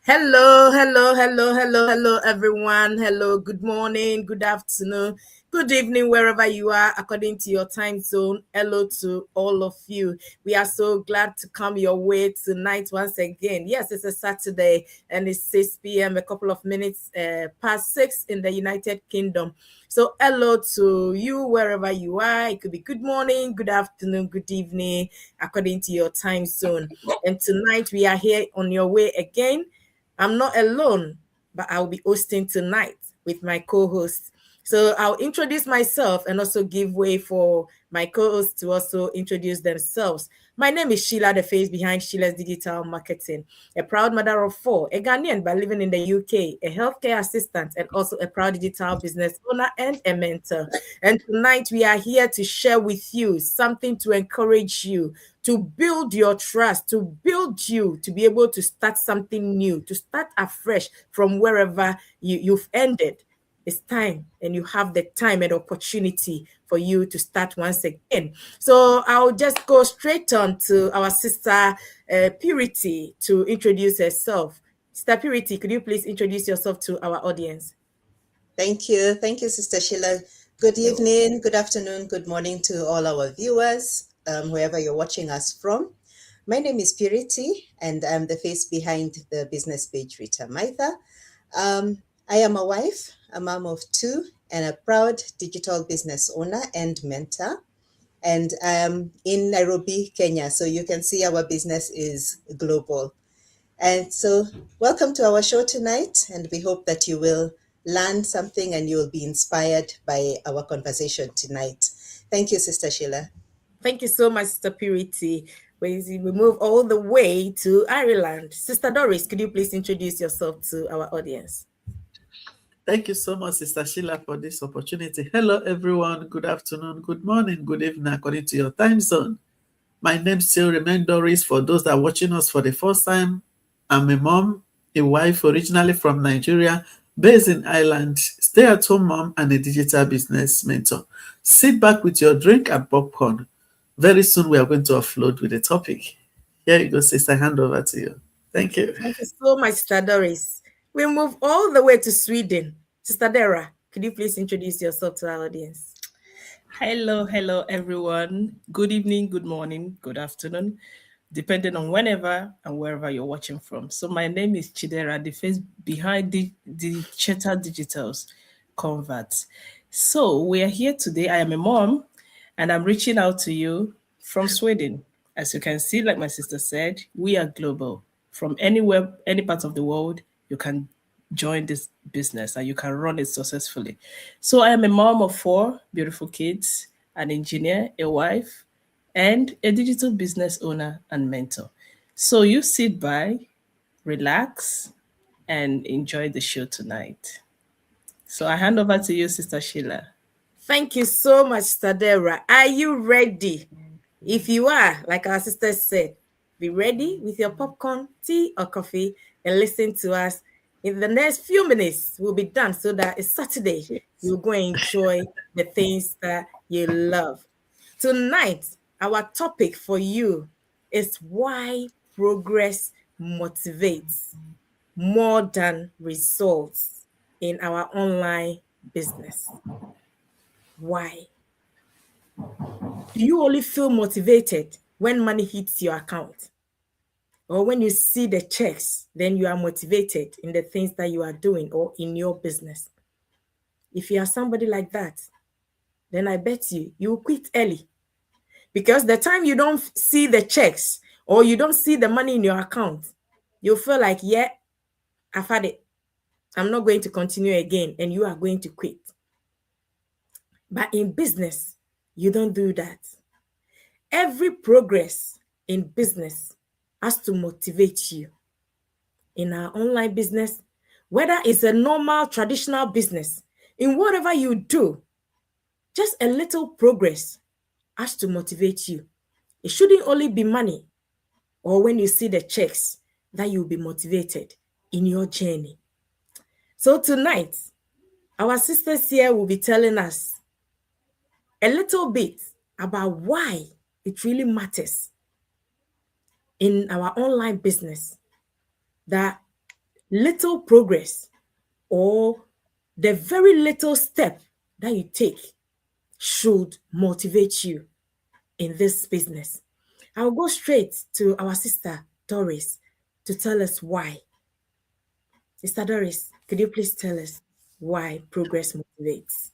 Hello, hello, hello, hello, hello, everyone. Hello, good morning, good afternoon, good evening, wherever you are, according to your time zone. Hello to all of you. We are so glad to come your way tonight once again. Yes, it's a Saturday and it's 6 p.m., a couple of minutes past 6 in the United Kingdom. So, hello to you wherever you are. It could be good morning, good afternoon, good evening, according to your time zone. And tonight we are here on your way again. I'm not alone, but I'll be hosting tonight with my co-host. So I'll introduce myself and also give way for my co-hosts to also introduce themselves. My name is Sheila, the face behind Sheila's Digital Marketing, a proud mother of four, a Ghanaian but living in the UK, a healthcare assistant, and also a proud digital business owner and a mentor. And tonight we are here to share with you something to encourage you, to build your trust, to build you to be able to start something new, to start afresh from wherever you've ended. It's time, and you have the time and opportunity for you to start once again. So I'll just go straight on to our sister Purity to introduce herself. Sister Purity, could you please introduce yourself to our audience? Thank you. Thank you, Sister Sheila. Good evening, good afternoon, good morning to all our viewers, wherever you're watching us from. My name is Purity, and I'm the face behind the business page Rita Maitha. I am a wife, a mom of two, and a proud digital business owner and mentor. And I'm in Nairobi, Kenya. So you can see our business is global. And so, welcome to our show tonight, and we hope that you will learn something and you'll be inspired by our conversation tonight. Thank you, Sister Sheila. Thank you so much, Sister Purity. We move all the way to Ireland. Sister Doris, could you please introduce yourself to our audience? Thank you so much, Sister Sheila, for this opportunity. Hello, everyone. Good afternoon, good morning, good evening, according to your time zone. My name still remains Doris. For those that are watching us for the first time, I'm a mom, a wife originally from Nigeria, based in Ireland, stay-at-home mom, and a digital business mentor. Sit back with your drink and popcorn. Very soon, we are going to offload with the topic. Here you go, sister. Hand over to you. Thank you. Thank you so much, Sister Doris. We move all the way to Sweden. Sister Dara, could you please introduce yourself to our audience? Hello, everyone. Good evening, good morning, good afternoon, depending on whenever and wherever you're watching from. So, my name is Chidera, the face behind the Cheta Digitals Convert. So, we are here today. I am a mom, and I'm reaching out to you from Sweden. As you can see, like my sister said, we are global. From anywhere, any part of the world, you can join this business and you can run it successfully. So I am a mom of four beautiful kids, an engineer, a wife, and a digital business owner and mentor. So you sit by, relax, and enjoy the show tonight. So I hand over to you, Sister Sheila. Thank you so much, Sister Dara. Are you ready? If you are, like our sister said, be ready with your popcorn, tea, or coffee and listen to us. In the next few minutes, we'll be done so that it's Saturday. You'll go and enjoy the things that you love. Tonight, our topic for you is why progress motivates more than results in our online business. Why? Do you only feel motivated when money hits your account? Or when you see the checks, then you are motivated in the things that you are doing or in your business? If you are somebody like that, then I bet you will quit early. Because the time you don't see the checks or you don't see the money in your account, you'll feel like, yeah, I've had it. I'm not going to continue again, and you are going to quit. But in business, you don't do that. Every progress in business has to motivate you. In our online business, whether it's a normal traditional business, in whatever you do, just a little progress has to motivate you. It shouldn't only be money or when you see the checks that you'll be motivated in your journey. So tonight, our sisters here will be telling us a little bit about why it really matters in our online business that little progress or the very little step that you take should motivate you in this business. I'll go straight to our sister Doris to tell us why. Sister Doris, could you please tell us why progress motivates?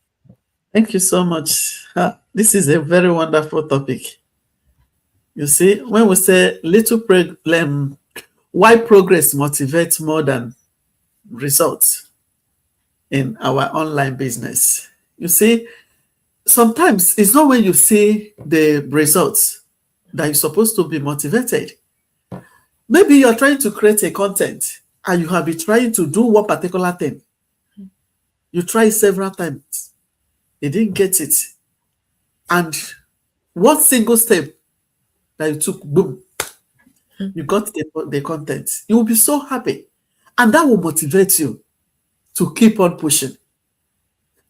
Thank you so much. This is a very wonderful topic. You see, when we say why progress motivates more than results in our online business. You see, sometimes it's not when you see the results that you're supposed to be motivated. Maybe you're trying to create a content and you have been trying to do one particular thing. You tried several times. You didn't get it. And one single step that you took, boom, you got the content. You will be so happy. And that will motivate you to keep on pushing.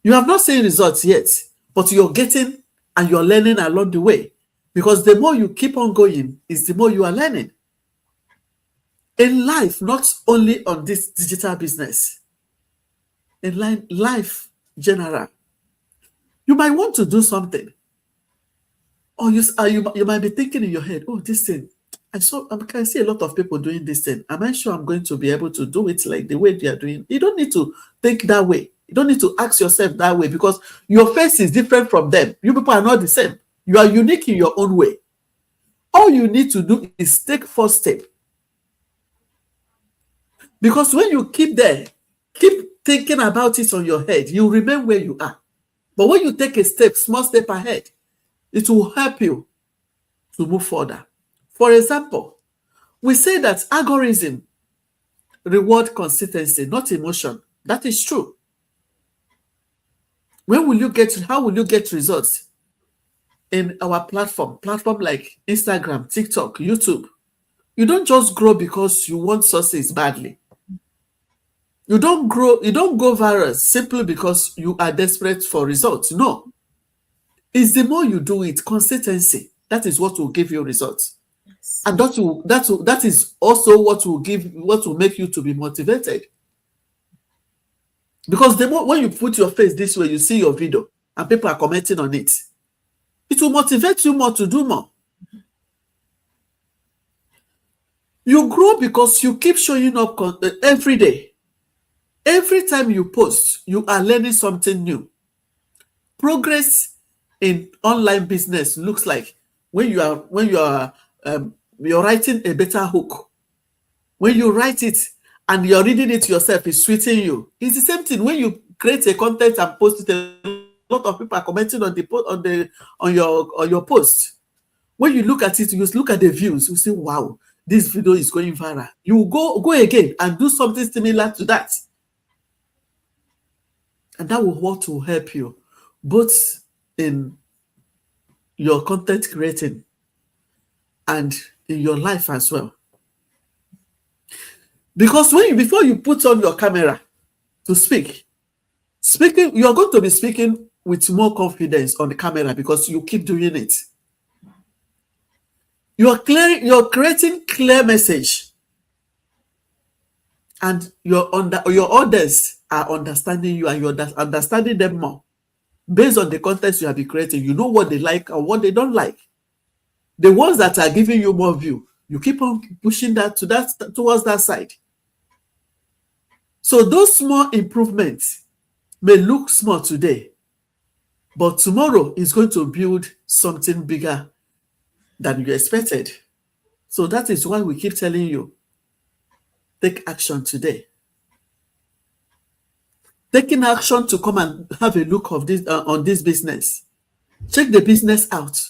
You have not seen results yet, but you're getting and you're learning along the way. Because the more you keep on going, is the more you are learning. In life, not only on this digital business, in life general, you might want to do something. Or you might be thinking in your head, oh, this thing, I can see a lot of people doing this thing. Am I sure I'm going to be able to do it like the way they are doing? You don't need to think that way. You don't need to ask yourself that way because your face is different from them. You people are not the same. You are unique in your own way. All you need to do is take first step. Because when you keep thinking about it on your head, you remain where you are. But when you take a small step ahead, it will help you to move further. For example, we say that algorithm reward consistency, not emotion. That is true. How will you get results in our platform like Instagram, TikTok, YouTube? You don't just grow because you want success badly. You don't go viral simply because you are desperate for results. No. It's the more you do it, consistency. That is what will give you results. Yes. And that is also what will make you to be motivated. Because the more when you put your face this way, you see your video and people are commenting on it, it will motivate you more to do more. You grow because you keep showing up every day. Every time you post, you are learning something new. Progress in online business looks like when you're writing a better hook. When you write it and you're reading it yourself, it's sweeting you. It's the same thing when you create a content and post it. A lot of people are commenting on your post. When you look at it, you look at the views. You say, "Wow, this video is going viral." You go again and do something similar to that, and that will help you both in your content creating and in your life as well. Because before you put on your camera to speaking, you're going to be speaking with more confidence on the camera because you keep doing it. You're creating clear message, and your audience are understanding you, and you're understanding them more based on the content you have been creating. You know what they like and what they don't like. The ones that are giving you more view, you keep on pushing that towards that side. So those small improvements may look small today, but tomorrow is going to build something bigger than you expected. So that is why we keep telling you, take action today. Taking action to come and have a look of this on this business. Check the business out.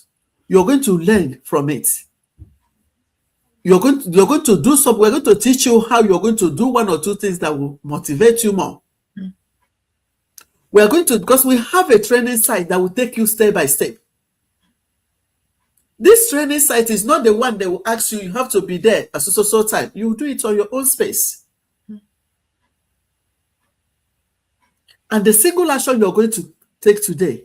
You're going to learn from it. You're going to do something. We're going to teach you how you're going to do one or two things that will motivate you more. We are going to, because we have a training site that will take you step by step. This training site is not the one that will ask you have to be there at so time. You will do it on your own space. And the single action you're going to take today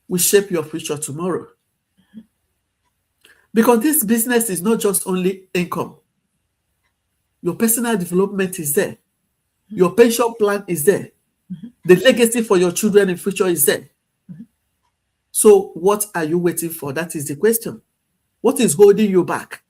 will shape your future tomorrow. Because this business is not just only income. Your personal development is there. Your pension plan is there. The legacy for your children in future is there. So what are you waiting for? That is the question. What is holding you back?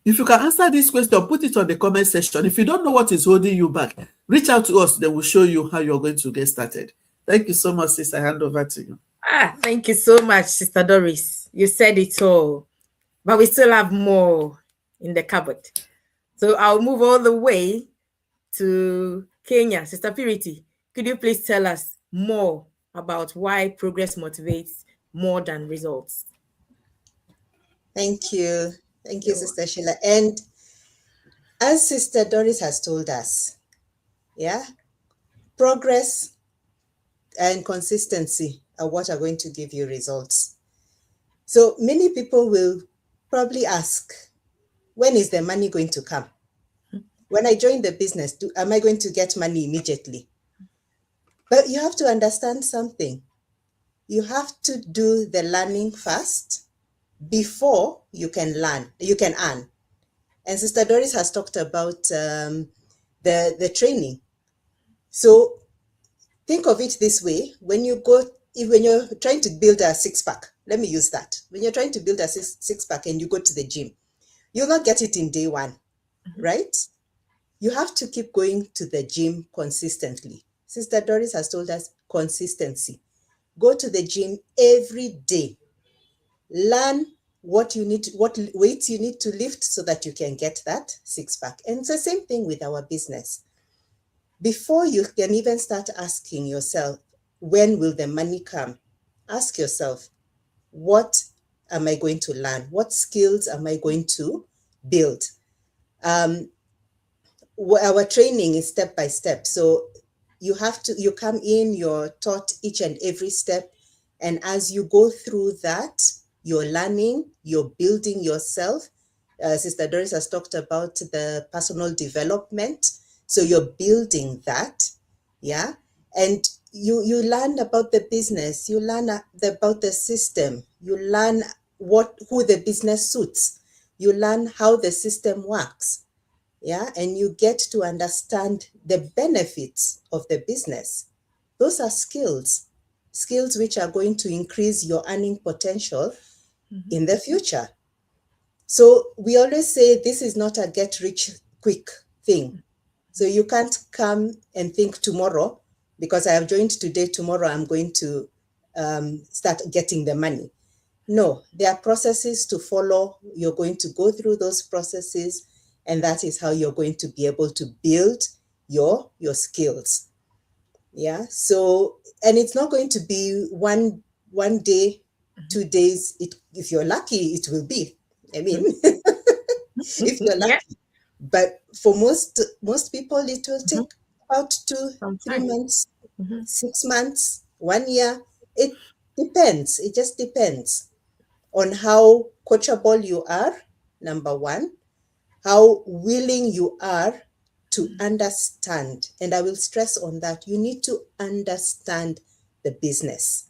If you can answer this question, put it on the comment section. If you don't know what is holding you back, reach out to us. They will show you how you're going to get started. Thank you so much, sis. I hand over to you. Thank you so much, Sister Doris. You said it all, but we still have more in the cupboard. So I'll move all the way to Kenya. Sister Purity, could you please tell us more about why progress motivates more than results? Thank you. Thank you, Sister Sheila. And as Sister Doris has told us, progress and consistency are what are going to give you results. So many people will probably ask, when is the money going to come? When I join the business, am I going to get money immediately? But you have to understand something. You have to do the learning first before you can learn, you can earn. And Sister Doris has talked about the training. So think of it this way: when you're trying to build a six-pack, let me use that. When you're trying to build a six-pack and you go to the gym, you'll not get it in day one, right? You have to keep going to the gym consistently. Sister Doris has told us consistency. Go to the gym every day. Learn what weights you need to lift so that you can get that six-pack. And it's the same thing with our business. Before you can even start asking yourself, when will the money come? Ask yourself, what am I going to learn? What skills am I going to build? Our training is step by step. So you come in, you're taught each and every step. And as you go through that, you're learning, you're building yourself. Sister Doris has talked about the personal development. So you're building that, and you learn about the business, you learn about the system, you learn who the business suits, you learn how the system works, and you get to understand the benefits of the business. Those are skills which are going to increase your earning potential in the future. So we always say this is not a get rich quick thing. So you can't come and think tomorrow, because I have joined today, tomorrow I'm going to start getting the money. No, there are processes to follow. You're going to go through those processes, and that is how you're going to be able to build your skills. So, and it's not going to be one day, 2 days. If you're lucky, it will be. I mean, if you're lucky. But for most people, it will take about 2-3 months, 6 months, 1 year. It depends. It just depends on how coachable you are, number one, how willing you are to understand. And I will stress on that. You need to understand the business.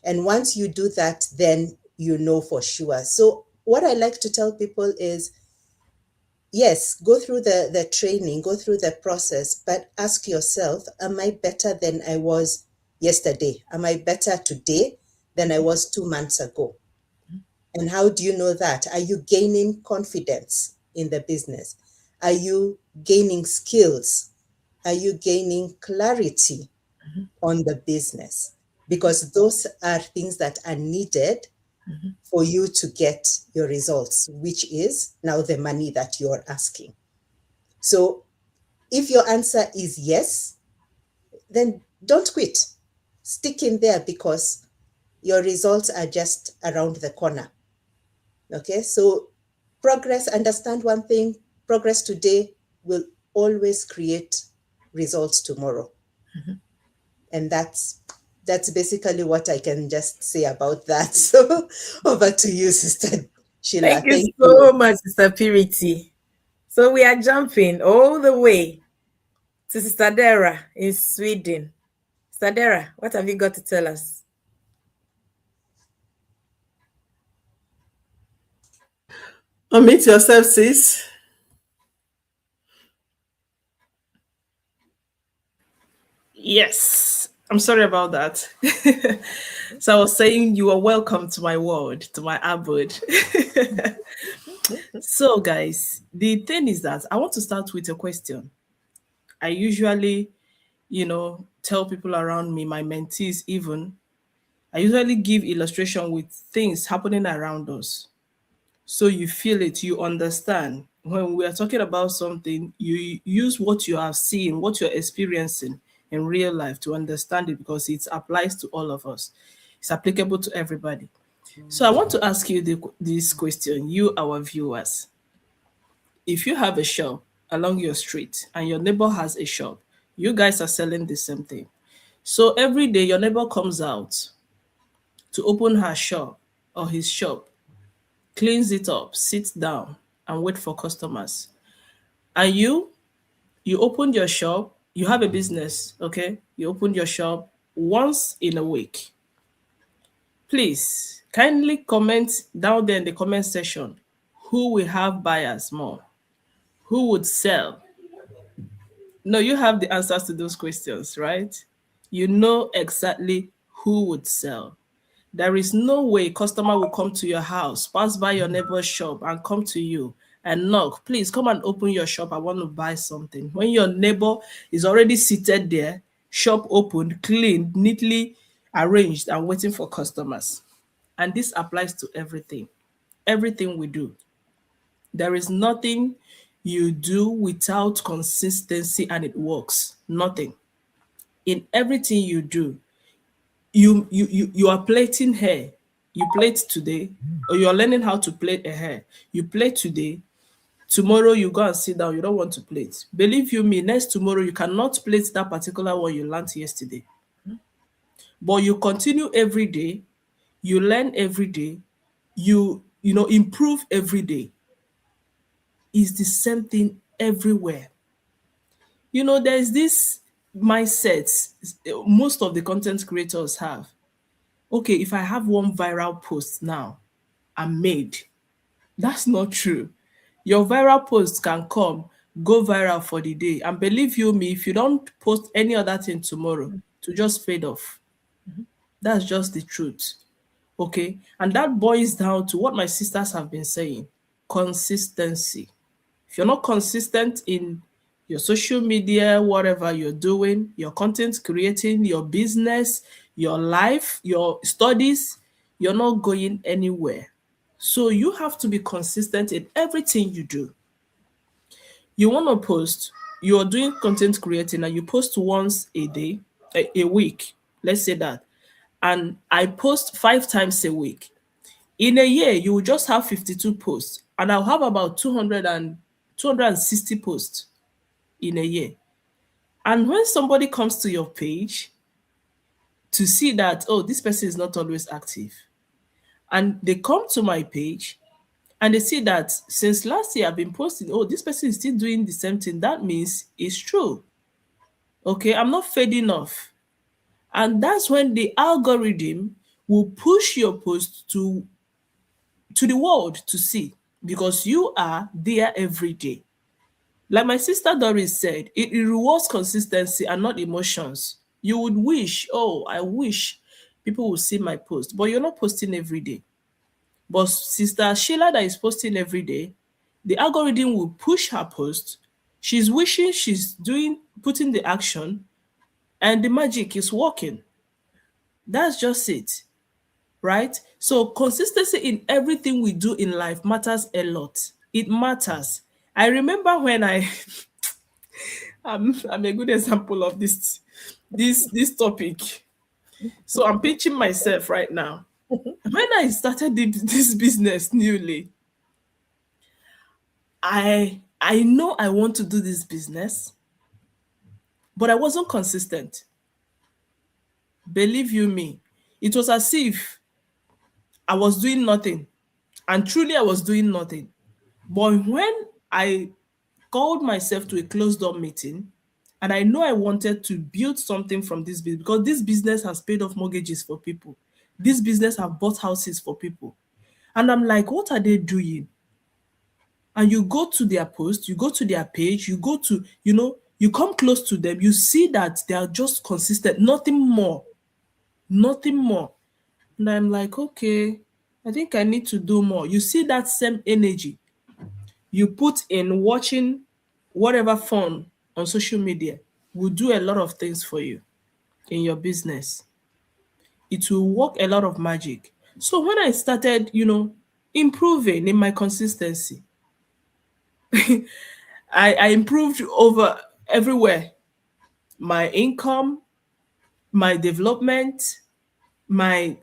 And once you do that, then you know for sure. So what I like to tell people is, yes, go through the training, go through the process, but ask yourself, am I better than I was yesterday? Am I better today than I was 2 months ago? And how do you know that? Are you gaining confidence in the business? Are you gaining skills? Are you gaining clarity on the business? Because those are things that are needed for you to get your results, which is now the money that you're asking. So if your answer is yes, then don't quit. Stick in there, because your results are just around the corner. Okay, so understand one thing, progress today will always create results tomorrow. And that's basically what I can just say about that. So over to you, Sister Sheila. Thank you so much, Sister Purity. So we are jumping all the way to Sister Dara in Sweden. Sister Dara, what have you got to tell us? Unmute yourself, sis. Yes, I'm sorry about that. So I was saying you are welcome to my world, to my abode. So, guys, the thing is that I want to start with a question. I usually, tell people around me, my mentees even, I usually give illustration with things happening around us. So you feel it, you understand. When we are talking about something, you use what you have seen, what you're experiencing in real life to understand it because it applies to all of us. It's applicable to everybody. So I want to ask you this question, you, our viewers. If you have a shop along your street and your neighbor has a shop, you guys are selling the same thing. So every day your neighbor comes out to open her shop or his shop, cleans it up, sits down, and wait for customers. And you opened your shop, you have a business, okay? You opened your shop once in a week. Please kindly comment down there in the comment section who will have buyers more, who would sell. No, you have the answers to those questions, right? You know exactly who would sell. There is no way customer will come to your house, pass by your neighbor's shop and come to you and knock. Please come and open your shop. I want to buy something. When your neighbor is already seated there, shop opened, cleaned, neatly arranged and waiting for customers. And this applies to everything. Everything we do. There is nothing you do without consistency and it works. Nothing. In everything you do, you are plaiting hair. You plait today, or you are learning how to plait a hair. You plait today, tomorrow you go and sit down, you don't want to plait. Believe you me, next tomorrow you cannot plait that particular one you learned yesterday. But you continue every day, you learn every day, you improve every day. It's the same thing everywhere. There's this mindset most of the content creators have. Okay, if I have one viral post now, I'm made. That's not true. Your viral post can come, go viral for the day. And believe you me, if you don't post any other thing tomorrow, to just fade off. That's just the truth. Okay. And that boils down to what my sisters have been saying, consistency. If you're not consistent in your social media, whatever you're doing, your content creating, your business, your life, your studies, you're not going anywhere. So you have to be consistent in everything you do. You want to post, you're doing content creating and you post once a day, a week, let's say that. And I post 5 times a week. In a year, you will just have 52 posts, and I'll have about 260 posts in a year. And when somebody comes to your page to see that, oh, this person is not always active, and they come to my page and they see that since last year I've been posting, oh, this person is still doing the same thing, that means it's true. Okay, I'm not fading off. And that's when the algorithm will push your post to the world to see, because you are there every day. Like my sister Doris said, it rewards consistency and not emotions. You would wish, oh, I wish people would see my post, but you're not posting every day. But Sister Sheila that is posting every day, the algorithm will push her post. She's wishing she's putting the action, and the magic is working. That's just it, right? So consistency in everything we do in life matters a lot. It matters. I remember when I'm a good example of this topic. So I'm pitching myself right now. When I started this business newly, I know I want to do this business, but I wasn't consistent. Believe you me, it was as if I was doing nothing, and truly I was doing nothing. But when I called myself to a closed door meeting, and I know I wanted to build something from this business, because this business has paid off mortgages for people. This business have bought houses for people. And I'm like, what are they doing? and you go to their post, you go to their page, you go to, you come close to them, you see that they are just consistent, nothing more, nothing more. And I'm like, okay, I think I need to do more. You see that same energy you put in watching whatever fun on social media will do a lot of things for you in your business. It will work a lot of magic. So when I started, improving in my consistency, I improved over everywhere. My income, my development, my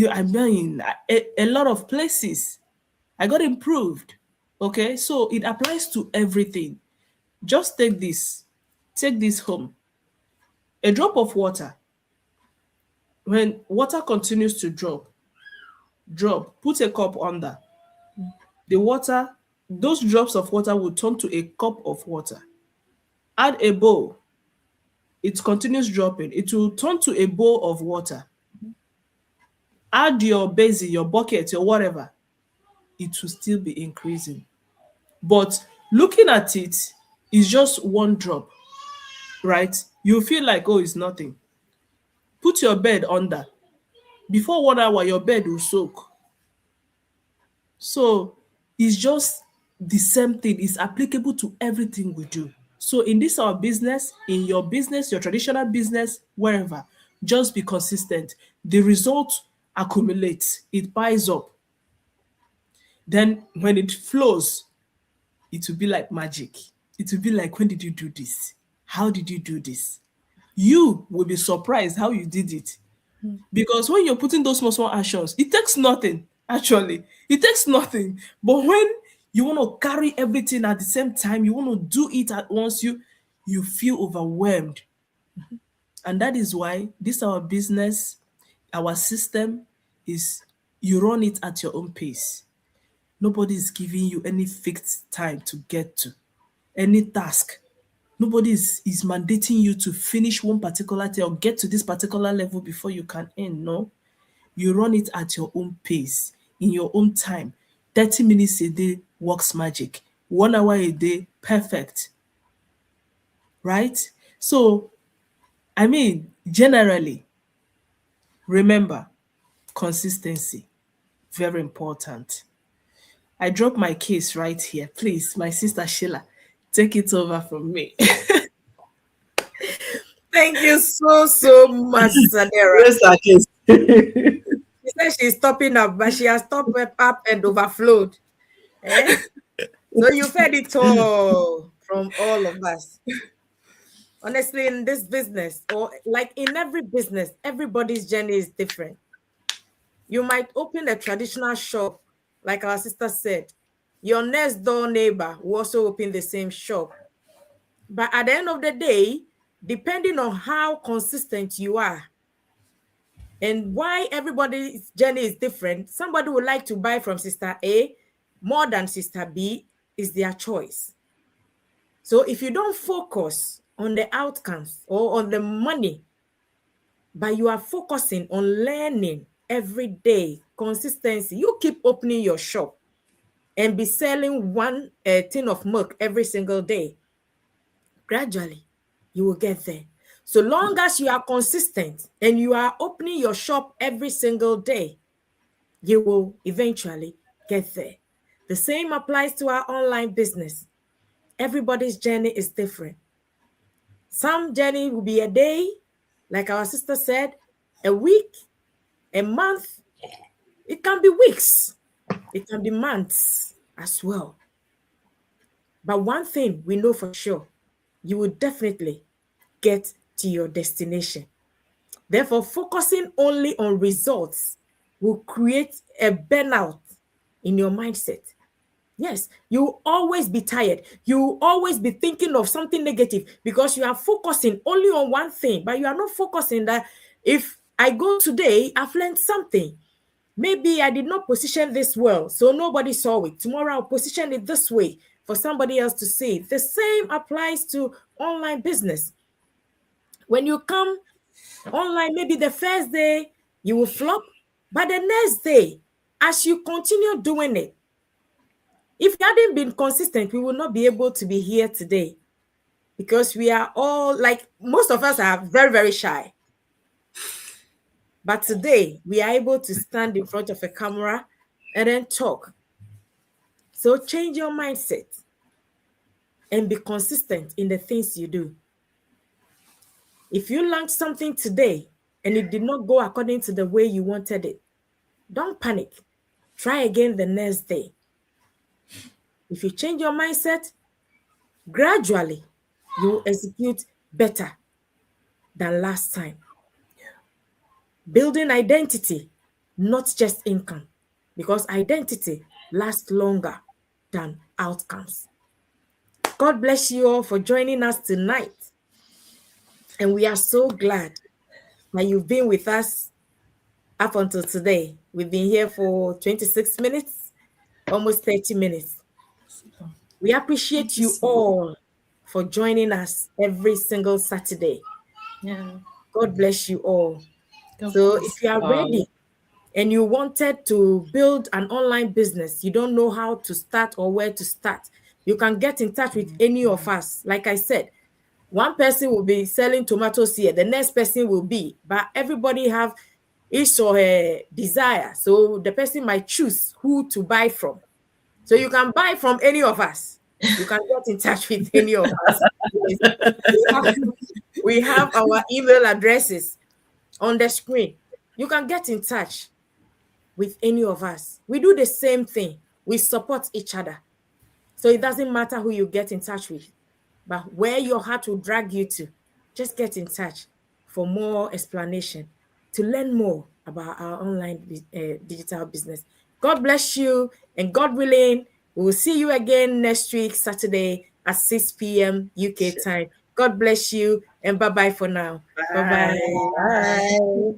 I mean a lot of places. I got improved. Okay, so it applies to everything. Just take this home. A drop of water, when water continues to drop, put a cup under. The water, those drops of water will turn to a cup of water. Add a bowl, it continues dropping, it will turn to a bowl of water. Add your basin, your bucket, your whatever, it will still be increasing. But looking at it is just one drop, right? You feel like, oh, it's nothing. Put your bed under. Before 1 hour, your bed will soak. So it's just the same thing. It's applicable to everything we do. So in this our business, in your business, your traditional business, wherever, just be consistent. The result accumulates, it piles up. Then when it flows, it will be like magic. It will be like, when did you do this? How did you do this? You will be surprised how you did it. Because when you're putting those small, small actions, it takes nothing, actually. It takes nothing. But when you want to carry everything at the same time, you want to do it at once, you feel overwhelmed. And that is why this our business, our system is you run it at your own pace. Nobody is giving you any fixed time to get to any task. Nobody is mandating you to finish one particular thing or get to this particular level before you can end. No, you run it at your own pace, in your own time. 30 minutes a day works magic. 1 hour a day, perfect. Right? So, I mean, generally, remember, consistency, very important. I dropped my case right here. Please, my sister Sheila, take it over from me. Thank you so much, Sadera. Yes, our case. She said she's topping up, but she has topped up and overflowed. Eh? So you've heard it all from all of us. Honestly, in this business, or like in every business, everybody's journey is different. You might open a traditional shop, like our sister said. Your next door neighbor will also open the same shop. But at the end of the day, depending on how consistent you are and why everybody's journey is different, somebody would like to buy from Sister A more than Sister B, is their choice. So if you don't focus on the outcomes or on the money, but you are focusing on learning every day, consistency, you keep opening your shop and be selling one tin of milk every single day. Gradually, you will get there. So long as you are consistent and you are opening your shop every single day, you will eventually get there. The same applies to our online business. Everybody's journey is different. Some journey will be a day, like our sister said, a week, a month. It can be weeks. It can be months as well. But one thing we know for sure, you will definitely get to your destination. Therefore, focusing only on results will create a burnout in your mindset. Yes, you will always be tired. You will always be thinking of something negative because you are focusing only on one thing, but you are not focusing that if I go today, I've learned something. Maybe I did not position this well, so nobody saw it. Tomorrow I'll position it this way for somebody else to see. The same applies to online business. When you come online, maybe the first day you will flop, but the next day, as you continue doing it, If we hadn't been consistent, we would not be able to be here today, because we are all, like, most of us are very, very shy. But today, we are able to stand in front of a camera and then talk. So change your mindset and be consistent in the things you do. If you learned something today and it did not go according to the way you wanted it, don't panic. Try again the next day. If you change your mindset, gradually you will execute better than last time. Building identity, not just income, because identity lasts longer than outcomes. God bless you all for joining us tonight. And we are so glad that you've been with us up until today. We've been here for 26 minutes, almost 30 minutes. We appreciate you all for joining us every single Saturday. Yeah. God bless you all. God So bless if you are all. ready and you wanted to build an online business, you don't know how to start or where to start, you can get in touch with any of us. Like I said, one person will be selling tomatoes here, the next person will be, but everybody have his or her desire. So the person might choose who to buy from. So you can buy from any of us. You can get in touch with any of us. We have our email addresses on the screen. You can get in touch with any of us. We do the same thing. We support each other. So it doesn't matter who you get in touch with, but where your heart will drag you to, just get in touch for more explanation, to learn more about our online digital business. God bless you, and God willing, we will see you again next week, Saturday at 6 p.m. UK time. God bless you, and bye-bye for now. Bye-bye. Bye.